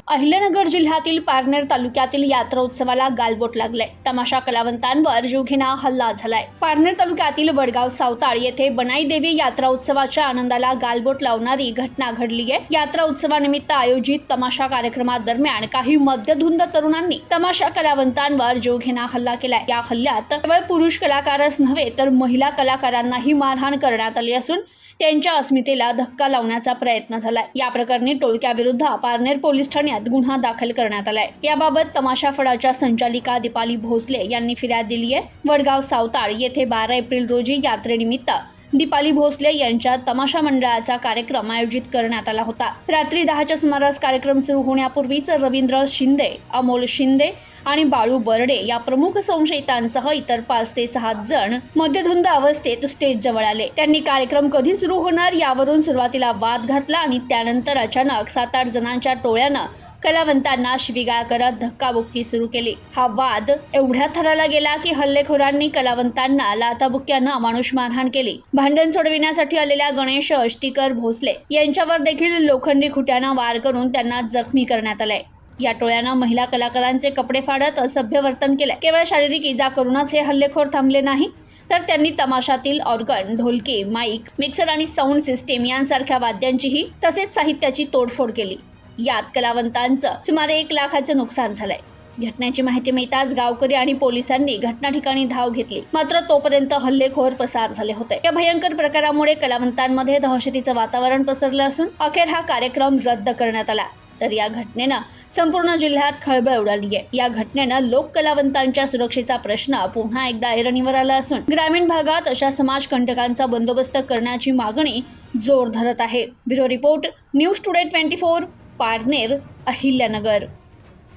अहिल्यानगर जिल्ह्यातील पारनेर तालुक्यातील यात्रा उत्सवाला गालबोट लागलाय। तमाशा कलावंतांवर जीवघेणा हल्ला झालाय। पारनेर तालुक्यातील वडगाव सावताळ येथे बनाई देवी यात्रा उत्सवाच्या आनंदाला गालबोट लावणारी घटना घडली आहे। यात्रा उत्सवानिमित्त आयोजित तमाशा कार्यक्रमादरम्यान काही मद्यधुंद तरुणांनी तमाशा कलावंतांवर जीवघेणा हल्ला केलाय। या हल्ल्यात केवळ पुरुष कलाकारच नव्हे तर महिला कलाकारांनाही मारहाण करण्यात आली असून त्यांच्या अस्मितेला धक्का लावण्याचा प्रयत्न झालाय। या प्रकरणी टोळक्याविरुद्ध पारनेर पोलीस ठाण्यात गुन्हा दाखल करण्यात आलाय। याबाबत तमाशा फळाच्या संचालिका दीपाली भोसले यांनी फिर्याद दिली आहे। वडगाव सावताळ येथे 12 एप्रिल रोजी यात्रेनिमित्त दीपाली भोसले यांच्या तमाशा मंडळाचा कार्यक्रम आयोजित करण्यात आला होता। रात्री 10च्या सुमारास कार्यक्रम सुरू होण्यापूर्वीच रवींद्र शिंदे, अमोल शिंदे आणि बाळू बर्डे या प्रमुख संशयितांसह इतर 5 ते 6 जण मद्यधुंद अवस्थेत स्टेज जवळ आले। त्यांनी कार्यक्रम कधी सुरू होणार यावरून सुरुवातीला वाद घातला आणि त्यानंतर अचानक 7-8 जणांच्या टोळ्यानं कलावंतांना शिवीगाळ करत धक्काबुक्की सुरू केली। हा वाद एवढ्या थराला गेला की हल्लेखोरांनी कलावंतांना लाथाबुक्क्यानं अमानुष मारहाण केली। भांडण सोडविण्यासाठी आलेल्या गणेश अष्टीकर भोसले यांच्यावर देखील लोखंडी खुट्यानं वार करून त्यांना जखमी करण्यात आले। या टोळ्यानं महिला कलाकारांचे कपडे फाडत असभ्य वर्तन केले। केवळ शारीरिक इजा करूनच हे हल्लेखोर थांबले नाही तर त्यांनी तमाशातील ऑर्गन, ढोलकी, माईक, मिक्सर आणि साऊंड सिस्टीम यांसारख्या वाद्यांचीही तसेच साहित्याची तोडफोड केली। यात कलावंतांचं सुमारे 1 लाखाचं नुकसान झालंय। घटनेची माहिती मिळताच गावकरी आणि पोलिसांनी घटना ठिकाणी धाव घेतली, मात्र तोपर्यंत हल्लेखोर पसार झाले होते। या भयंकर प्रकारामुळे कलावंतांमध्ये दहशतीचं वातावरण पसरलं असून अखेर हा कार्यक्रम रद्द करण्यात आला। तर या घटनेनं संपूर्ण जिल्ह्यात खळबळ उडाली आहे। या घटनेनं लोक कलावंतांच्या सुरक्षेचा प्रश्न पुन्हा एकदा ऐरणीवर आला असून ग्रामीण भागात अशा समाजकंटकांचा बंदोबस्त करण्याची मागणी जोर धरत आहे। Bureau report, news today 24, Parner, Ahilyanagar.